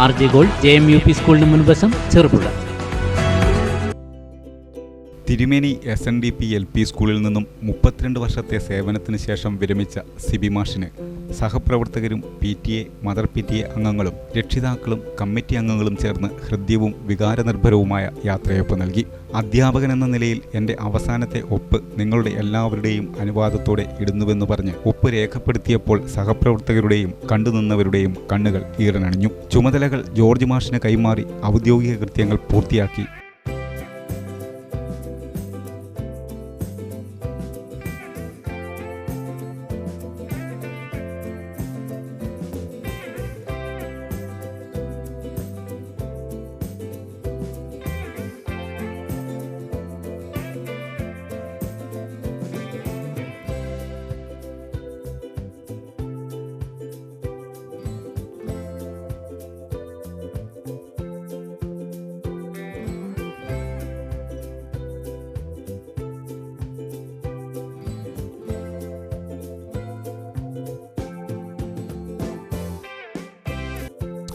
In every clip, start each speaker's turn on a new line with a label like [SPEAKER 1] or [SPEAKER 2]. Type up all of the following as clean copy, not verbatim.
[SPEAKER 1] RJ Gold, JMUP സ്കൂളിന് മുൻവശം, ചെറുപുഴ.
[SPEAKER 2] തിരുമേനി SNDP LP സ്കൂളിൽ നിന്നും 32 വർഷത്തെ സേവനത്തിന് ശേഷം വിരമിച്ച സിബി മാഷിന് സഹപ്രവർത്തകരും PTA, മദർ PTA അംഗങ്ങളും രക്ഷിതാക്കളും കമ്മിറ്റി അംഗങ്ങളും ചേർന്ന് ഹൃദ്യവും വികാരനിർഭരവുമായ യാത്രയയപ്പ് നൽകി. അധ്യാപകൻ എന്ന നിലയിൽ എൻ്റെ അവസാനത്തെ ഒപ്പ് നിങ്ങളുടെ എല്ലാവരുടെയും അനുവാദത്തോടെ ഇടുന്നുവെന്ന് പറഞ്ഞ് ഒപ്പ് രേഖപ്പെടുത്തിയപ്പോൾ സഹപ്രവർത്തകരുടെയും കണ്ടുനിന്നവരുടെയും കണ്ണുകൾ ഈറനണിഞ്ഞു. ചുമതലകൾ ജോർജ് മാഷിന് കൈമാറി ഔദ്യോഗിക കൃത്യങ്ങൾ പൂർത്തിയാക്കി.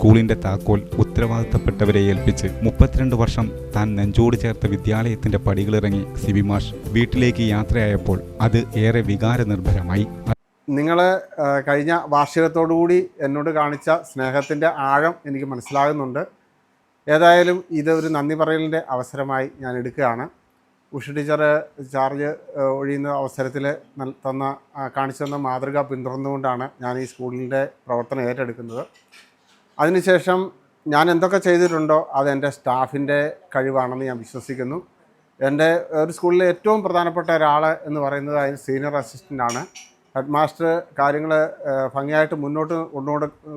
[SPEAKER 2] സ്കൂളിൻ്റെ താക്കോൽ ഉത്തരവാദിത്തപ്പെട്ടവരെ ഏൽപ്പിച്ച് 32 വർഷം താൻ നെഞ്ചോട് ചേർത്ത വിദ്യാലയത്തിൻ്റെ പടികളിറങ്ങി സിബി മാഷ് വീട്ടിലേക്ക് യാത്രയായപ്പോൾ അത് ഏറെ വികാരനിർഭരമായി.
[SPEAKER 3] നിങ്ങൾ കഴിഞ്ഞ വാർഷികത്തോടുകൂടി എന്നോട് കാണിച്ച സ്നേഹത്തിൻ്റെ ആഴം എനിക്ക് മനസ്സിലാകുന്നുണ്ട്. ഏതായാലും ഇതൊരു നന്ദി പറയലിൻ്റെ അവസരമായി ഞാൻ എടുക്കുകയാണ്. ഉഷ ടീച്ചർ ചാർജ് ഒഴിയുന്ന അവസരത്തിൽ കാണിച്ചു തന്ന മാതൃക പിന്തുടർന്നുകൊണ്ടാണ് ഞാൻ ഈ സ്കൂളിൻ്റെ പ്രവർത്തനം ഏറ്റെടുക്കുന്നത്. അതിനുശേഷം ഞാൻ എന്തൊക്കെ ചെയ്തിട്ടുണ്ടോ അത് എൻ്റെ സ്റ്റാഫിൻ്റെ കഴിവാണെന്ന് ഞാൻ വിശ്വസിക്കുന്നു. എൻ്റെ ഒരു സ്കൂളിലെ ഏറ്റവും പ്രധാനപ്പെട്ട ഒരാൾ എന്ന് പറയുന്നത് അതിന് സീനിയർ അസിസ്റ്റൻ്റാണ്. ഹെഡ് മാസ്റ്റർ കാര്യങ്ങൾ ഭംഗിയായിട്ട് മുന്നോട്ട്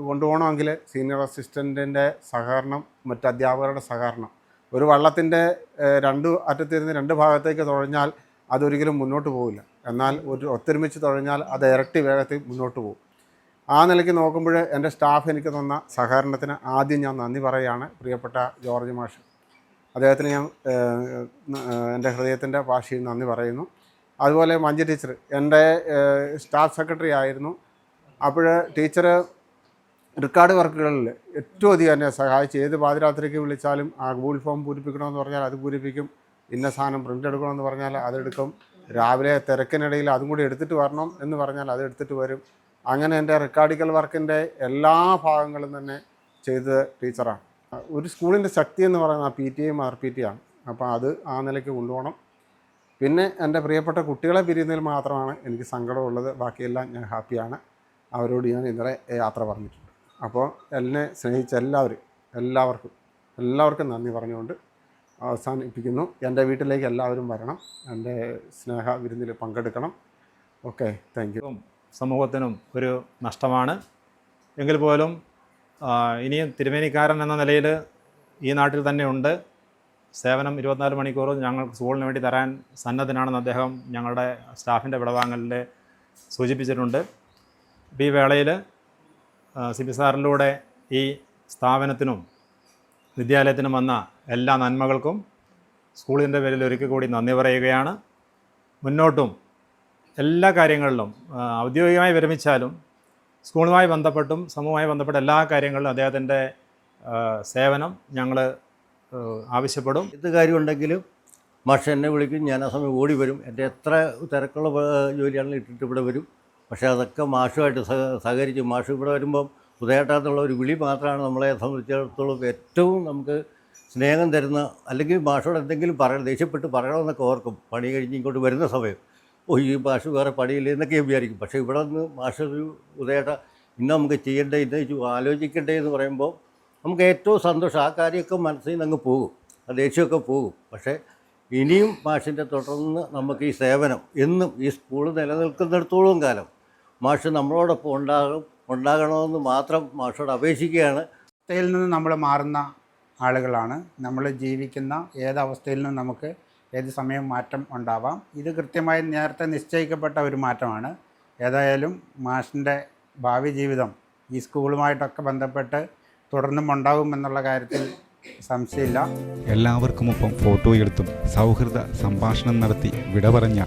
[SPEAKER 3] കൊണ്ടുപോകണമെങ്കിൽ സീനിയർ അസിസ്റ്റൻറ്റിൻ്റെ സഹകരണം, മറ്റ് അധ്യാപകരുടെ സഹകരണം. ഒരു വള്ളത്തിൻ്റെ രണ്ട് അറ്റത്തിരുന്ന് രണ്ട് ഭാഗത്തേക്ക് തുഴഞ്ഞാൽ അതൊരിക്കലും മുന്നോട്ട് പോകില്ല. എന്നാൽ ഒത്തൊരുമിച്ച് തുഴഞ്ഞാൽ അത് ഇരട്ടി വേഗത്തിൽ മുന്നോട്ട് പോകും. ആ നിലയ്ക്ക് നോക്കുമ്പോൾ എൻ്റെ സ്റ്റാഫ് എനിക്ക് തന്ന സഹകരണത്തിന് ആദ്യം ഞാൻ നന്ദി പറയുകയാണ്. പ്രിയപ്പെട്ട ജോർജ് മാഷ്, അദ്ദേഹത്തിന് ഞാൻ എൻ്റെ ഹൃദയത്തിൻ്റെ ഭാഷയിൽ നന്ദി പറയുന്നു. അതുപോലെ മഞ്ജു ടീച്ചർ എൻ്റെ സ്റ്റാഫ് സെക്രട്ടറി ആയിരുന്നു. അപ്പോൾ ടീച്ചർ റെക്കോർഡ് വർക്കുകളിൽ ഏറ്റവും അധികം എന്നെ സഹായിച്ച്. ഏത് പാതിരാത്രിക്ക് വിളിച്ചാലും ആ ഗൂഗിൾ ഫോം പൂരിപ്പിക്കണമെന്ന് പറഞ്ഞാൽ അത് പൂരിപ്പിക്കും. ഇന്ന സാധനം പ്രിൻ്റ് എടുക്കണമെന്ന് പറഞ്ഞാൽ അതെടുക്കും. രാവിലെ തിരക്കിനിടയിൽ അതും കൂടി എടുത്തിട്ട് വരണം എന്ന് പറഞ്ഞാൽ അത് എടുത്തിട്ട് വരും. അങ്ങനെ എൻ്റെ റെക്കോർഡിക്കൽ വർക്കിൻ്റെ എല്ലാ ഭാഗങ്ങളും തന്നെ ചെയ്ത് ടീച്ചറാണ്. ഒരു സ്കൂളിൻ്റെ ശക്തി എന്ന് പറയുന്നത് PTA, മദർ PTA ആണ്. അപ്പോൾ അത് ആ നിലയ്ക്ക് കൊണ്ടുപോകണം. പിന്നെ എൻ്റെ പ്രിയപ്പെട്ട കുട്ടികളെ പിരിയുന്നതിൽ മാത്രമാണ് എനിക്ക് സങ്കടമുള്ളത്. ബാക്കിയെല്ലാം ഞാൻ ഹാപ്പിയാണ്. അവരോട് ഞാൻ ഇന്നലെ യാത്ര പറഞ്ഞിട്ടുണ്ട്. അപ്പോൾ എന്നെ സ്നേഹിച്ച എല്ലാവർക്കും നന്ദി പറഞ്ഞുകൊണ്ട് അവസാനിപ്പിക്കുന്നു. എൻ്റെ വീട്ടിലേക്ക് എല്ലാവരും വരണം. എൻ്റെ സ്നേഹ വിരുന്നിൽ പങ്കെടുക്കണം. Okay, thank you.
[SPEAKER 4] സമൂഹത്തിനും ഒരു നഷ്ടമാണ്. എങ്കിൽ പോലും ഇനിയും തിരുമേനിക്കാരൻ എന്ന നിലയിൽ ഈ നാട്ടിൽ തന്നെ ഉണ്ട്. സേവനം 24 മണിക്കൂറും ഞങ്ങൾക്ക് സ്കൂളിന് വേണ്ടി തരാൻ സന്നദ്ധനാണെന്ന് അദ്ദേഹം ഞങ്ങളുടെ സ്റ്റാഫിൻ്റെ വിടവാങ്ങലിൽ സൂചിപ്പിച്ചിട്ടുണ്ട്. ഈ വേളയിൽ സിബി സാറിലൂടെ ഈ സ്ഥാപനത്തിനും വിദ്യാലയത്തിനും വന്ന എല്ലാ നന്മകൾക്കും സ്കൂളിൻ്റെ പേരിൽ ഒരിക്കൽ കൂടി നന്ദി പറയുകയാണ്. മുന്നോട്ടും എല്ലാ കാര്യങ്ങളിലും ഔദ്യോഗികമായി വിരമിച്ചാലും സ്കൂളുമായി ബന്ധപ്പെട്ടും സമൂഹവുമായി ബന്ധപ്പെട്ട എല്ലാ കാര്യങ്ങളിലും അദ്ദേഹത്തിൻ്റെ സേവനം ഞങ്ങൾ ആവശ്യപ്പെടും.
[SPEAKER 5] എന്ത് കാര്യമുണ്ടെങ്കിലും മാഷ് എന്നെ വിളിക്കും. ഞാൻ ആ സമയം ഓടി വരും. എൻ്റെ എത്ര തിരക്കുള്ള ജോലിയാണെങ്കിലും ഇട്ടിട്ട് ഇവിടെ വരും. പക്ഷേ അതൊക്കെ മാഷുമായിട്ട് സഹകരിച്ച് മാഷ് ഇവിടെ വരുമ്പം ഉദയേട്ടാന്നുള്ള ഒരു വിളി മാത്രമാണ് നമ്മളെ സംബന്ധിച്ചിടത്തോളം ഏറ്റവും നമുക്ക് സ്നേഹം തരുന്ന. അല്ലെങ്കിൽ മാഷോട് എന്തെങ്കിലും ദേഷ്യപ്പെട്ട് പറയണമെന്നൊക്കെ ഓർക്കും പണി കഴിഞ്ഞ് ഇങ്ങോട്ട് വരുന്ന സമയം. ഈ മാഷ് വേറെ പണിയില്ല എന്നൊക്കെ വിചാരിക്കും. പക്ഷേ ഇവിടെ നിന്ന് മാഷ് ഒരു ഉദയേട്ട ഇന്ന് നമുക്ക് ചെയ്യേണ്ടേ, ഇന്ന് ആലോചിക്കണ്ടേ എന്ന് പറയുമ്പോൾ നമുക്ക് ഏറ്റവും സന്തോഷം. ആ കാര്യമൊക്കെ മനസ്സിൽ നിന്ന് അങ്ങ് പോകും, ആ ദേഷ്യമൊക്കെ പോകും. പക്ഷേ ഇനിയും മാഷിൻ്റെ തുടർന്ന് നമുക്ക് ഈ സേവനം എന്നും ഈ സ്കൂൾ നിലനിൽക്കുന്നിടത്തോളം കാലം മാഷ് നമ്മളോടൊപ്പം ഉണ്ടാകണമെന്ന് മാത്രം മാഷോട് അപേക്ഷിക്കുകയാണ്.
[SPEAKER 6] അവസ്ഥയിൽ നിന്ന് നമ്മൾ മാറുന്ന ആളുകളാണ്. നമ്മൾ ജീവിക്കുന്ന ഏതവസ്ഥയിൽ നിന്നും നമുക്ക് ഏത് സമയം മാറ്റം ഉണ്ടാവാം. ഇത് കൃത്യമായി നേരത്തെ നിശ്ചയിക്കപ്പെട്ട ഒരു മാറ്റമാണ്. ഏതായാലും മാഷിൻ്റെ ഭാവി ജീവിതം ഈ സ്കൂളുമായിട്ടൊക്കെ ബന്ധപ്പെട്ട് തുടർന്നും ഉണ്ടാകുമെന്നുള്ള കാര്യത്തിൽ സംശയമില്ല.
[SPEAKER 2] എല്ലാവർക്കുമൊപ്പം ഫോട്ടോ എടുത്തും സൗഹൃദ സംഭാഷണം നടത്തി വിട പറഞ്ഞ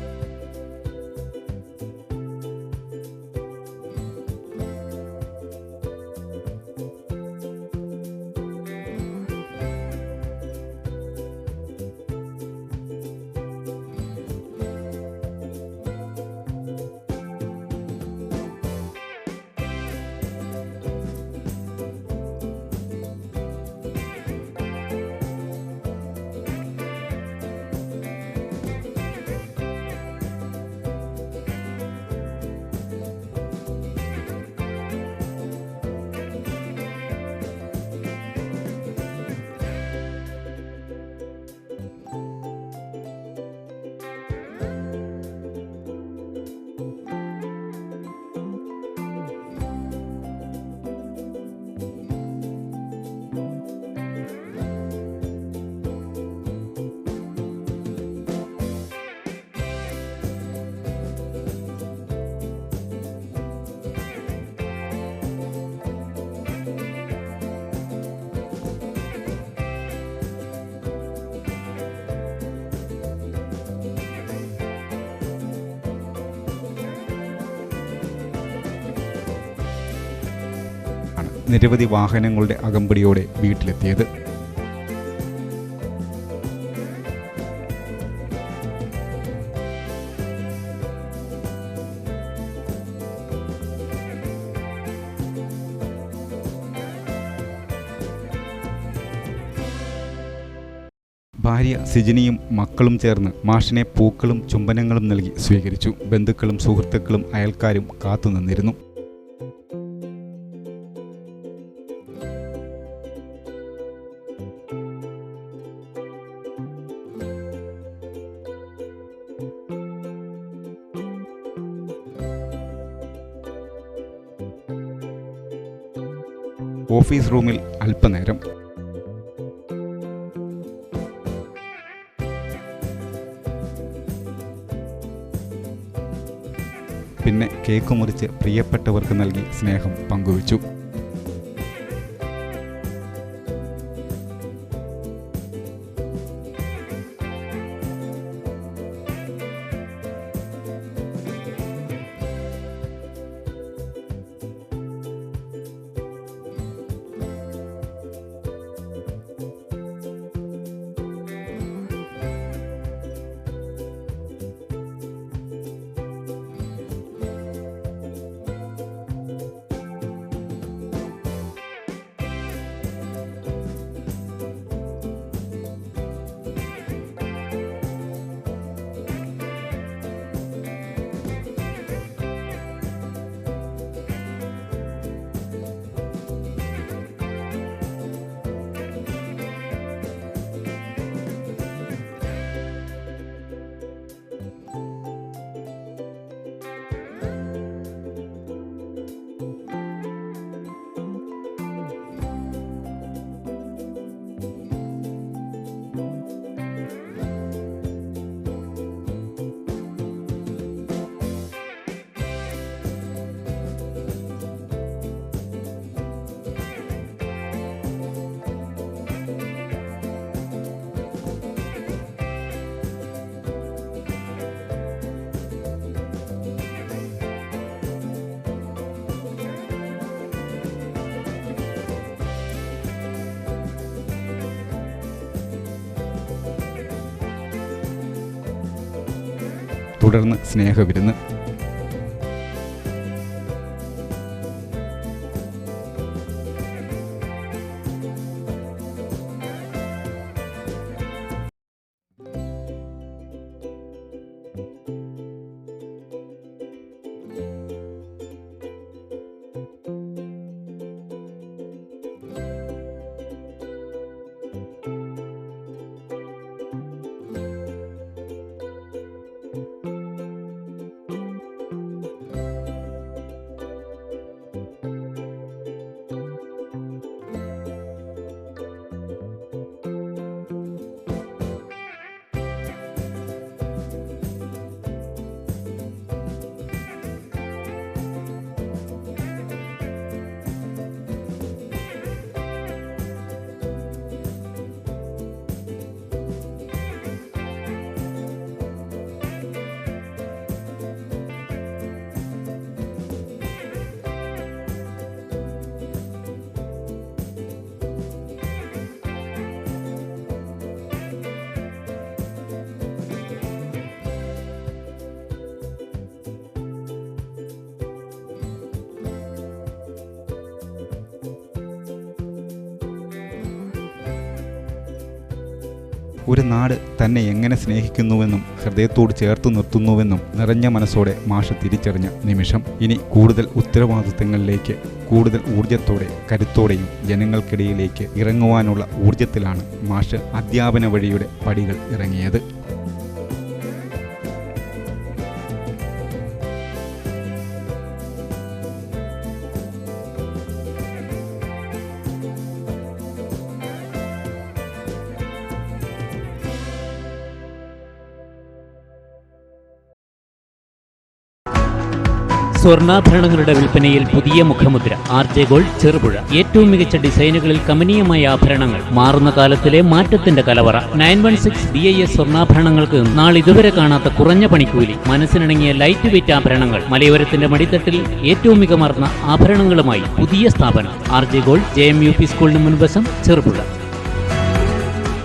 [SPEAKER 2] നിരവധി വാഹനങ്ങളുടെ അകമ്പടിയോടെ വീട്ടിലെത്തിയത്. ഭാര്യ സിജിനിയും മക്കളും ചേർന്ന് മാഷിനെ പൂക്കളും ചുംബനങ്ങളും നൽകി സ്വീകരിച്ചു. ബന്ധുക്കളും സുഹൃത്തുക്കളും അയൽക്കാരും കാത്തുനിന്നിരുന്നു. ഓഫീസ് റൂമിൽ അല്പനേരം. പിന്നെ കേക്ക് മുറിച്ച് പ്രിയപ്പെട്ടവർക്ക് നൽകി സ്നേഹം പങ്കുവച്ചു. തുടർന്ന് സ്നേഹവിരുന്ന്. ഒരു നാട് തന്നെ എങ്ങനെ സ്നേഹിക്കുന്നുവെന്നും ഹൃദയത്തോട് ചേർത്തു നിർത്തുന്നുവെന്നും നിറഞ്ഞ മനസ്സോടെ മാഷ് തിരിച്ചറിഞ്ഞ നിമിഷം. ഇനി കൂടുതൽ ഉത്തരവാദിത്തങ്ങളിലേക്ക് കൂടുതൽ ഊർജത്തോടെ കരുത്തോടെയും ജനങ്ങൾക്കിടയിലേക്ക് ഇറങ്ങുവാനുള്ള ഊർജത്തിലാണ് മാഷ് അധ്യാപന വഴിയുടെ പടികൾ ഇറങ്ങിയത്.
[SPEAKER 1] സ്വർണ്ണാഭരണങ്ങളുടെ വിൽപ്പനയിൽ പുതിയ മുഖമുദ്ര RJ Gold ചെറുപുഴ. ഏറ്റവും മികച്ച ഡിസൈനുകളിൽ കമനീയമായ ആഭരണങ്ങൾ, മാറുന്ന കാലത്തിലെ മാറ്റത്തിന്റെ കലവറ. 916 BIS സ്വർണ്ണാഭരണങ്ങൾക്ക് നാളിതുവരെ കാണാത്ത കുറഞ്ഞ പണിക്കൂലി, മനസ്സിനിണങ്ങിയ ലൈറ്റ് വെയിറ്റ് ആഭരണങ്ങൾ, മലയോരത്തിന്റെ മടിത്തട്ടിൽ ഏറ്റവും മികമാർന്ന ആഭരണങ്ങളുമായി പുതിയ സ്ഥാപനം RJ Gold JMUP സ്കൂളിന് മുൻവശം ചെറുപുഴ.